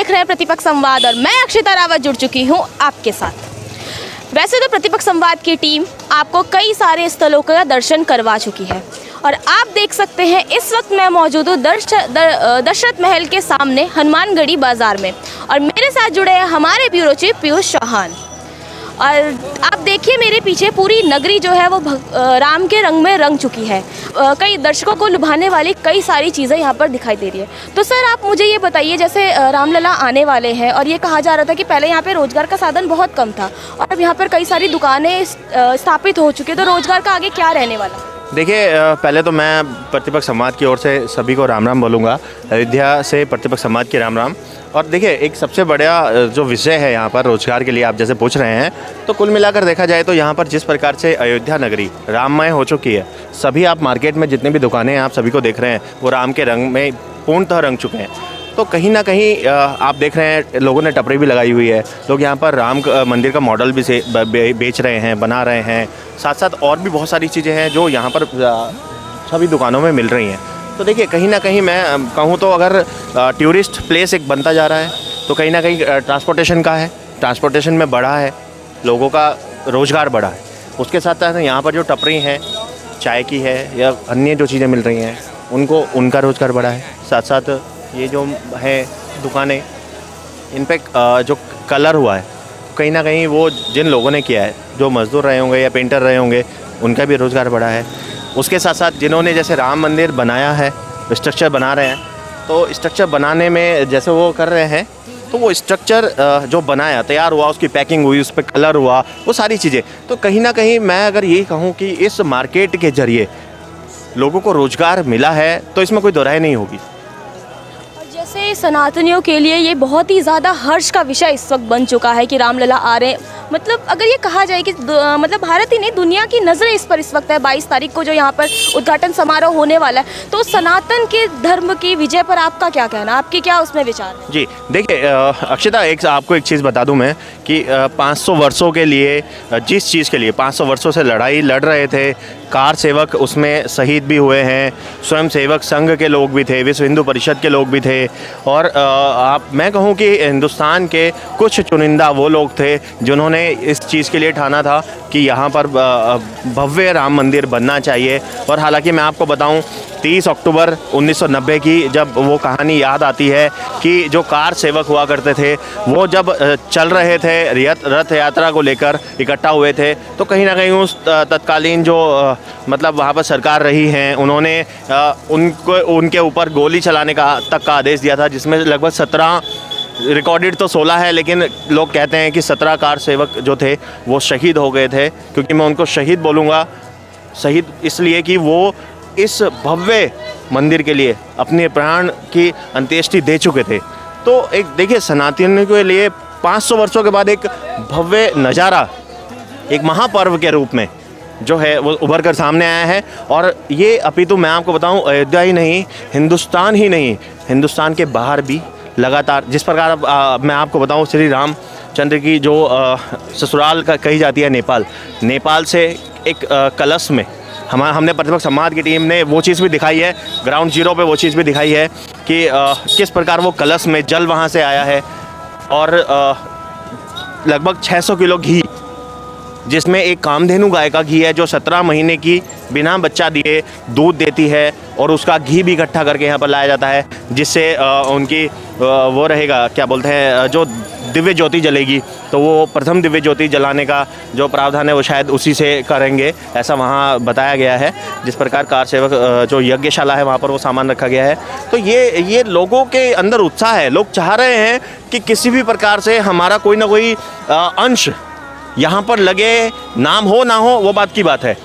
देख रहे हैं प्रतिपक्ष संवाद और मैं अक्षिता रावत जुड़ चुकी हूं आपके साथ। वैसे तो प्रतिपक्ष संवाद की टीम आपको कई सारे स्थलों का दर्शन करवा चुकी है और आप देख सकते हैं इस वक्त मैं मौजूद हूँ दशरथ महल के सामने हनुमानगढ़ी बाज़ार में और मेरे साथ जुड़े हैं हमारे ब्यूरो चीफ पीयूष चौहान। और आप देखिए मेरे पीछे पूरी नगरी जो है वो राम के रंग में रंग चुकी है। कई दर्शकों को लुभाने वाली कई सारी चीज़ें यहाँ पर दिखाई दे रही है। तो सर आप मुझे ये बताइए, जैसे रामलला आने वाले हैं और ये कहा जा रहा था कि पहले यहाँ पे रोज़गार का साधन बहुत कम था और अब यहाँ पर कई सारी दुकानें स्थापित हो चुकी है, तो रोज़गार का आगे क्या रहने वाला? देखिए, पहले तो मैं प्रतिपक्ष समाज की ओर से सभी को राम राम बोलूँगा। अयोध्या से प्रतिपक्ष समाज की राम राम। और देखिए, एक सबसे बड़ा जो विषय है यहाँ पर रोजगार के लिए आप जैसे पूछ रहे हैं, तो कुल मिलाकर देखा जाए तो यहाँ पर जिस प्रकार से अयोध्या नगरी राममय हो चुकी है, सभी आप मार्केट में जितने भी दुकानें हैं आप सभी को देख रहे हैं वो राम के रंग में पूर्णतः रंग चुके हैं। तो कहीं ना कहीं आप देख रहे हैं लोगों ने टपरी भी लगाई हुई है, लोग यहाँ पर राम मंदिर का मॉडल भी से बेच रहे हैं, बना रहे हैं। साथ साथ और भी बहुत सारी चीज़ें हैं जो यहाँ पर सभी दुकानों में मिल रही हैं। तो देखिए, कहीं ना कहीं मैं कहूँ तो अगर टूरिस्ट प्लेस एक बनता जा रहा है तो कहीं ना कहीं ट्रांसपोर्टेशन का है, ट्रांसपोर्टेशन में बढ़ा है, लोगों का रोज़गार बढ़ा है। उसके साथ साथ यहाँ पर जो टपरी हैं चाय की है या अन्य जो चीज़ें मिल रही हैं उनका रोज़गार बढ़ा है। साथ साथ ये जो है दुकानें, इन पर जो कलर हुआ है कहीं ना कहीं वो जिन लोगों ने किया है, जो मज़दूर रहे होंगे या पेंटर रहे होंगे, उनका भी रोज़गार बढ़ा है। उसके साथ साथ जिन्होंने जैसे राम मंदिर बनाया है, स्ट्रक्चर बना रहे हैं, तो स्ट्रक्चर बनाने में जैसे वो कर रहे हैं तो वो स्ट्रक्चर जो बनाया, तैयार हुआ, उसकी पैकिंग हुई, उस पर कलर हुआ, वो सारी चीज़ें, तो कहीं ना कहीं मैं अगर यही कहूँ कि इस मार्केट के ज़रिए लोगों को रोज़गार मिला है तो इसमें कोई दोहराई नहीं होगी। जैसे सनातनियों के लिए ये बहुत ही ज़्यादा हर्ष का विषय इस वक्त बन चुका है कि रामलला आ रहे हैं। मतलब अगर ये कहा जाए कि मतलब भारत ही नहीं दुनिया की नज़रें इस पर इस वक्त है। 22 तारीख को जो यहाँ पर उद्घाटन समारोह होने वाला है, तो सनातन के धर्म की विजय पर आपका क्या कहना, आपके क्या उसमें विचार है? जी देखिए अक्षिता, आपको एक चीज़ बता दूं मैं कि 500 वर्षों के लिए जिस चीज़ के लिए 500 वर्षों से लड़ाई लड़ रहे थे, कार सेवक उसमें शहीद भी हुए हैं, स्वयं सेवक संघ के लोग भी थे, विश्व हिंदू परिषद के लोग भी थे, और मैं कहूँ कि हिंदुस्तान के कुछ चुनिंदा वो लोग थे जिन्होंने इस चीज़ के लिए ठाना था कि यहाँ पर भव्य राम मंदिर बनना चाहिए। और हालांकि मैं आपको बताऊं 30 अक्टूबर 1990 की जब वो कहानी याद आती है कि जो कार सेवक हुआ करते थे वो जब चल रहे थे रथ यात्रा को लेकर इकट्ठा हुए थे, तो कहीं ना कहीं उस तत्कालीन जो मतलब वहाँ पर सरकार रही हैं उन्होंने उनके ऊपर गोली चलाने का तक का आदेश दिया था, जिसमें लगभग 17 रिकॉर्डेड तो 16 है, लेकिन लोग कहते हैं कि 17 कार सेवक जो थे वो शहीद हो गए थे। क्योंकि मैं उनको शहीद बोलूँगा, शहीद इसलिए कि वो इस भव्य मंदिर के लिए अपने प्राण की अंत्येष्टि दे चुके थे। तो एक देखिए, सनातनियों के लिए 500 वर्षों के बाद एक भव्य नज़ारा, एक महापर्व के रूप में जो है वो उभर कर सामने आया है। और ये अपितु मैं आपको बताऊं, अयोध्या ही नहीं, हिंदुस्तान ही नहीं, हिंदुस्तान के बाहर भी लगातार जिस प्रकार मैं आपको बताऊं श्री रामचंद्र की जो ससुराल का कही जाती है नेपाल से एक कलश में हमने प्रतिपक्ष समाज की टीम ने वो चीज़ भी दिखाई है, ग्राउंड जीरो पे वो चीज़ भी दिखाई है कि किस प्रकार वो कलश में जल वहाँ से आया है और लगभग 600 किलो घी, जिसमें एक कामधेनु गाय का घी है जो 17 महीने की बिना बच्चा दिए दूध देती है, और उसका घी भी इकट्ठा करके यहाँ पर लाया जाता है, जिससे उनकी वो रहेगा, क्या बोलते हैं, जो दिव्य ज्योति जलेगी, तो वो प्रथम दिव्य ज्योति जलाने का जो प्रावधान है वो शायद उसी से करेंगे, ऐसा वहाँ बताया गया है। जिस प्रकार कार सेवक जो यज्ञशाला है वहाँ पर वो सामान रखा गया है। तो ये लोगों के अंदर उत्साह है, लोग चाह रहे हैं कि किसी भी प्रकार से हमारा कोई ना कोई अंश यहाँ पर लगे, नाम हो ना हो वो बात की बात है।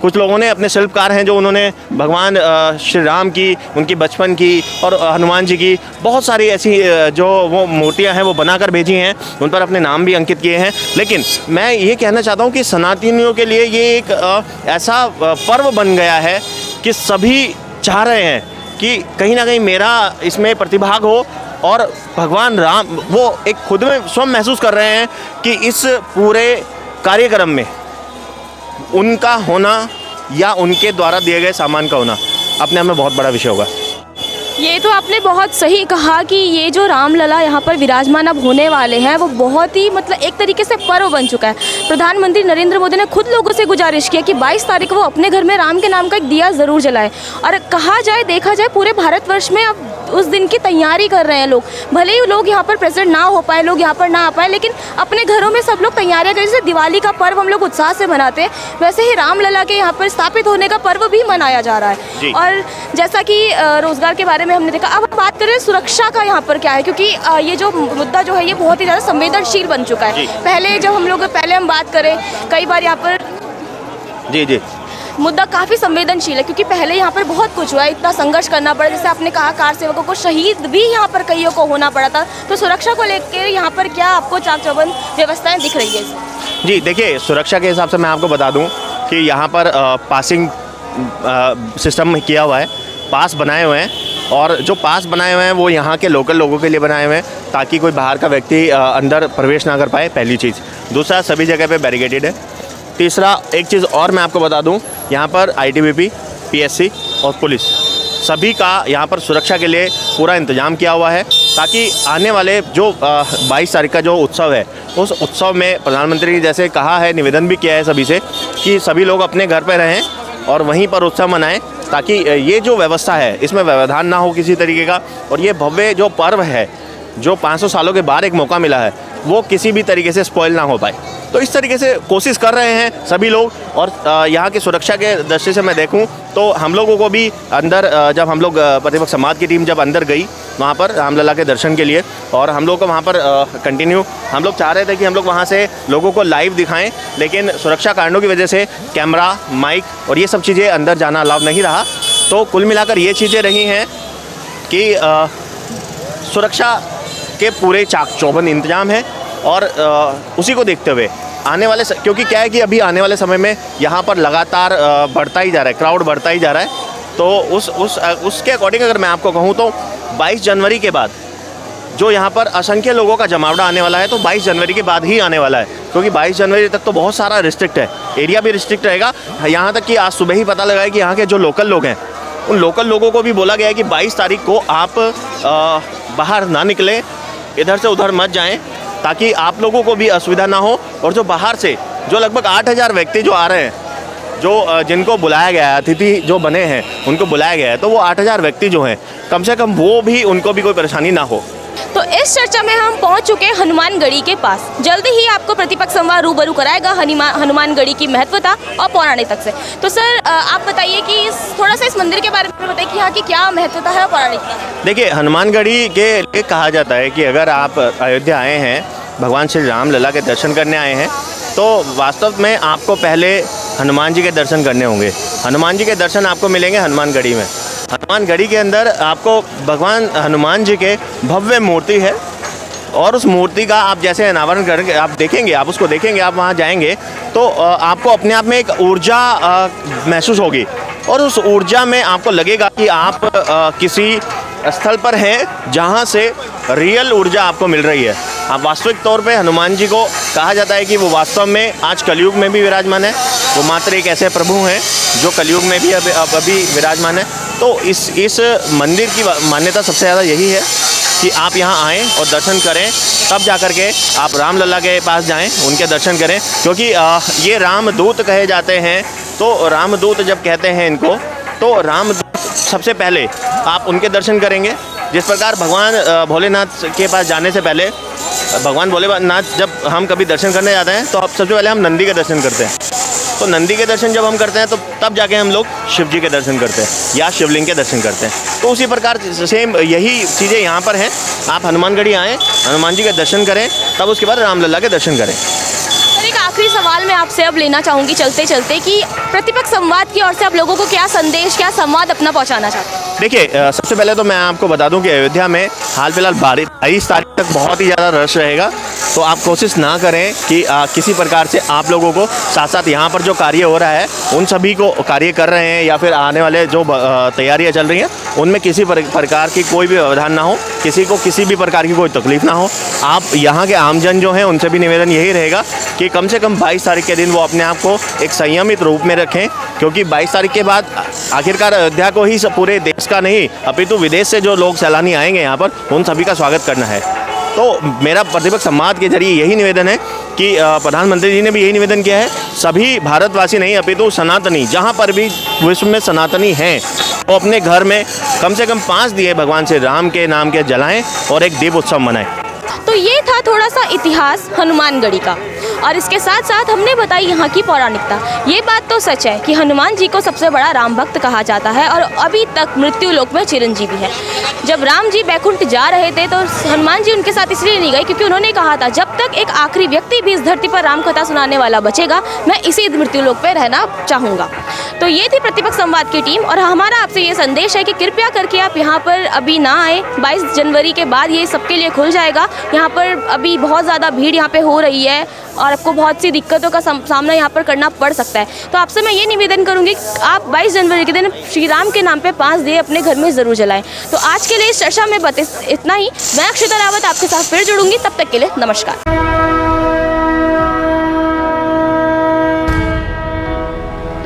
कुछ लोगों ने अपने शिल्पकार हैं जो उन्होंने भगवान श्री राम की, उनकी बचपन की और हनुमान जी की बहुत सारी ऐसी जो वो मूर्तियां हैं वो बनाकर भेजी हैं, उन पर अपने नाम भी अंकित किए हैं। लेकिन मैं ये कहना चाहता हूँ कि सनातनियों के लिए ये एक ऐसा पर्व बन गया है कि सभी चाह रहे हैं कि कहीं ना कहीं मेरा इसमें प्रतिभाग हो, और भगवान राम वो एक खुद में स्वयं महसूस कर रहे हैं कि इस पूरे कार्यक्रम में उनका होना या उनके द्वारा दिए गए सामान का होना अपने आप में बहुत बड़ा विषय होगा। ये तो आपने बहुत सही कहा कि ये जो रामलला यहाँ पर विराजमान अब होने वाले हैं वो बहुत ही मतलब एक तरीके से पर्व बन चुका है। प्रधानमंत्री नरेंद्र मोदी ने खुद लोगों से गुजारिश किया कि 22 तारीख को वो अपने घर में राम के नाम का एक दिया ज़रूर जलाएं। और कहा जाए देखा जाए पूरे भारतवर्ष में अब उस दिन की तैयारी कर रहे हैं लोग। भले ही लोग यहाँ पर प्रेजेंट ना हो पाए, लोग यहाँ पर ना आ पाए, लेकिन अपने घरों में सब लोग तैयारियां करें। जैसे दिवाली का पर्व हम लोग उत्साह से मनाते हैं, वैसे ही रामलला के यहाँ पर स्थापित होने का पर्व भी मनाया जा रहा है। और जैसा कि रोजगार के बारे में हमने देखा, अब हम बात करें सुरक्षा का यहाँ पर क्या है, क्योंकि ये जो मुद्दा जो है ये बहुत ही ज़्यादा संवेदनशील बन चुका है। पहले हम बात करें, कई बार यहाँ पर जी मुद्दा काफ़ी संवेदनशील है, क्योंकि पहले यहाँ पर बहुत कुछ हुआ है, इतना संघर्ष करना पड़ा। जैसे आपने कहा कार सेवकों को शहीद भी यहाँ पर कईयों को होना पड़ा था। तो सुरक्षा को लेकर यहाँ पर क्या आपको चाक चौबंद व्यवस्थाएं दिख रही है? जी देखिए, सुरक्षा के हिसाब से मैं आपको बता दूं कि यहाँ पर पासिंग सिस्टम किया हुआ है, पास बनाए हुए हैं, और जो पास बनाए हुए हैं वो यहाँ के लोकल लोगों के लिए बनाए हुए हैं ताकि कोई बाहर का व्यक्ति अंदर प्रवेश ना कर पाए, पहली चीज़। दूसरा, सभी जगह पे बैरिकेडेड है। तीसरा, एक चीज़ और मैं आपको बता दूं, यहाँ पर आईटीबीपी, पीएससी और पुलिस सभी का यहाँ पर सुरक्षा के लिए पूरा इंतजाम किया हुआ है ताकि आने वाले जो 22 तारीख का जो उत्सव है, उस उत्सव में प्रधानमंत्री ने जैसे कहा है, निवेदन भी किया है सभी से कि सभी लोग अपने घर पर रहें और वहीं पर उत्सव मनाएं ताकि ये जो व्यवस्था है इसमें व्यवधान ना हो किसी तरीके का। और ये भव्य जो पर्व है, जो 500 सालों के बाद एक मौका मिला है, वो किसी भी तरीके से स्पॉइल ना हो पाए। तो इस तरीके से कोशिश कर रहे हैं सभी लोग। और यहाँ की सुरक्षा के दृष्टि से मैं देखूँ तो हम लोगों को भी अंदर, जब हम लोग प्रतिपक्ष समाज की टीम जब अंदर गई वहाँ पर रामलला के दर्शन के लिए, और हम लोग को वहाँ पर कंटिन्यू हम लोग चाह रहे थे कि हम लोग वहाँ से लोगों को लाइव दिखाएं, लेकिन सुरक्षा कारणों की वजह से कैमरा, माइक और ये सब चीज़ें अंदर जाना अलाउ नहीं रहा। तो कुल मिलाकर ये चीज़ें रही हैं कि सुरक्षा के पूरे चाक चौबंद इंतजाम है। और उसी को देखते हुए आने वाले क्योंकि क्या है कि अभी आने वाले समय में यहाँ पर लगातार बढ़ता ही जा रहा है, क्राउड बढ़ता ही जा रहा है। तो उसके अकॉर्डिंग अगर मैं आपको कहूँ तो 22 जनवरी के बाद जो यहाँ पर असंख्य लोगों का जमावड़ा आने वाला है, तो 22 जनवरी के बाद ही आने वाला है, क्योंकि 22 जनवरी तक तो बहुत सारा रिस्ट्रिक्ट है, एरिया भी रिस्ट्रिक्ट रहेगा। यहाँ तक कि आज सुबह ही पता लगा है कि यहाँ के जो लोकल लोग हैं, उन लोकल लोगों को भी बोला गया है कि 22 तारीख को आप बाहर ना निकलें, इधर से उधर मत जाएं, ताकि आप लोगों को भी असुविधा ना हो। और जो बाहर से जो लगभग 8000 व्यक्ति जो आ रहे हैं, जो जिनको बुलाया गया है, अतिथि जो बने हैं उनको बुलाया गया है, तो वो 8000 व्यक्ति जो हैं, कम से कम वो भी, उनको भी कोई परेशानी ना हो। तो इस चर्चा में हम पहुंच चुके हैं हनुमानगढ़ी के पास। जल्दी ही आपको प्रतिपक्ष संवाद रूबरू कराएगा हनुमानगढ़ी की महत्वता और पौराणिकता से। तो सर आप बताइए कि थोड़ा सा इस मंदिर के बारे में बताइए कि यहाँ की क्या महत्वता है और पौराणिकता। देखिए, हनुमानगढ़ी के लिए कहा जाता है कि अगर आप अयोध्या आए हैं, भगवान श्री रामलला के दर्शन करने आए हैं, तो वास्तव में आपको पहले हनुमान जी के दर्शन करने होंगे। हनुमान जी के दर्शन आपको मिलेंगे हनुमानगढ़ी में। हनुमानगढ़ी के अंदर आपको भगवान हनुमान जी के भव्य मूर्ति है, और उस मूर्ति का आप जैसे अनावरण करेंगे, आप देखेंगे, आप उसको देखेंगे, आप वहाँ जाएंगे तो आपको अपने आप में एक ऊर्जा महसूस होगी, और उस ऊर्जा में आपको लगेगा कि आप किसी स्थल पर हैं जहाँ से रियल ऊर्जा आपको मिल रही है। आप वास्तविक तौर पे हनुमान जी को कहा जाता है कि वो वास्तव में आज कलयुग में भी विराजमान है। वो मात्र एक ऐसे प्रभु हैं जो कलयुग में भी अभी विराजमान है। तो इस मंदिर की मान्यता सबसे ज़्यादा यही है कि आप यहाँ आएँ और दर्शन करें, तब जा कर के आप रामलला के पास जाएं, उनके दर्शन करें, क्योंकि ये रामदूत कहे जाते हैं। तो रामदूत जब कहते हैं इनको, तो रामदूत सबसे पहले आप उनके दर्शन करेंगे। जिस प्रकार भगवान भोलेनाथ के पास जाने से पहले, भगवान भोलेनाथ जब हम कभी दर्शन करने जाते हैं तो अब सबसे पहले हम नंदी के दर्शन करते हैं। तो नंदी के दर्शन जब हम करते हैं तो तब जाके हम लोग शिव जी के दर्शन करते हैं या शिवलिंग के दर्शन करते हैं। तो उसी प्रकार सेम यही चीज़ें यहाँ पर हैं। आप हनुमानगढ़ी आएँ, हनुमान जी के दर्शन करें, तब उसके बाद रामलला के दर्शन करें। एक आखिरी सवाल मैं आपसे अब लेना चाहूँगी चलते चलते कि प्रतिपक्ष संवाद की ओर से आप लोगों को क्या संदेश, क्या संवाद अपना पहुँचाना चाहते हैं? देखिए, सबसे पहले तो मैं आपको बता दूं कि अयोध्या में हाल फिलहाल 22 तारीख तक बहुत ही ज़्यादा रश रहेगा। तो आप कोशिश ना करें कि किसी प्रकार से आप लोगों को साथ साथ यहाँ पर जो कार्य हो रहा है, उन सभी को कार्य कर रहे हैं या फिर आने वाले जो तैयारियाँ चल रही हैं, उनमें किसी प्रकार की कोई भी व्यवधान ना हो, किसी को किसी भी प्रकार की कोई तकलीफ ना हो। आप यहाँ के आमजन जो हैं उनसे भी निवेदन यही रहेगा कि कम से कम 22 तारीख के दिन वो अपने आप को एक संयमित रूप में रखें, क्योंकि 22 तारीख के बाद आखिरकार अयोध्या को ही पूरे देश का नहीं अपितु विदेश से जो लोग सैलानी आएंगे यहाँ पर, उन सभी का स्वागत करना है। तो मेरा प्रतिपक्ष संवाद के जरिए यही निवेदन है कि प्रधानमंत्री जी ने भी यही निवेदन किया है, सभी भारतवासी नहीं अपितु सनातनी जहाँ पर भी विश्व में सनातनी हैं वो अपने घर में कम से कम 5 दिए भगवान श्री राम के नाम के जलाएं और एक दीप उत्सव मनाएं। तो ये था थोड़ा सा इतिहास हनुमानगढ़ी का, और इसके साथ साथ हमने बताई यहाँ की पौराणिकता। ये बात तो सच है कि हनुमान जी को सबसे बड़ा राम भक्त कहा जाता है और अभी तक मृत्यु लोक में चिरंजीवी है। जब राम जी बैकुंठ जा रहे थे तो हनुमान जी उनके साथ इसलिए नहीं गए क्योंकि उन्होंने कहा था जब तक एक आखिरी व्यक्ति भी इस धरती पर राम कथा सुनाने वाला बचेगा, मैं इसी मृत्यु लोक पर रहना चाहूँगा। तो ये थी प्रतिपक्ष संवाद की टीम, और हमारा आपसे ये संदेश है कि कृपया करके आप यहाँ पर अभी ना आए। 22 जनवरी के बाद ये सबके लिए खुल जाएगा। यहाँ पर अभी बहुत ज़्यादा भीड़ यहाँ पे हो रही है और आपको बहुत सी दिक्कतों का सामना यहाँ पर करना पड़ सकता है। तो आपसे मैं ये निवेदन करूँगी आप 22 जनवरी के दिन श्री राम के नाम पे 5 दिए अपने घर में ज़रूर जलाएं। तो आज के लिए इस चर्चा में बस इतना ही। मैं अक्षिता रावत आपके साथ फिर जुड़ूंगी, तब तक के लिए नमस्कार।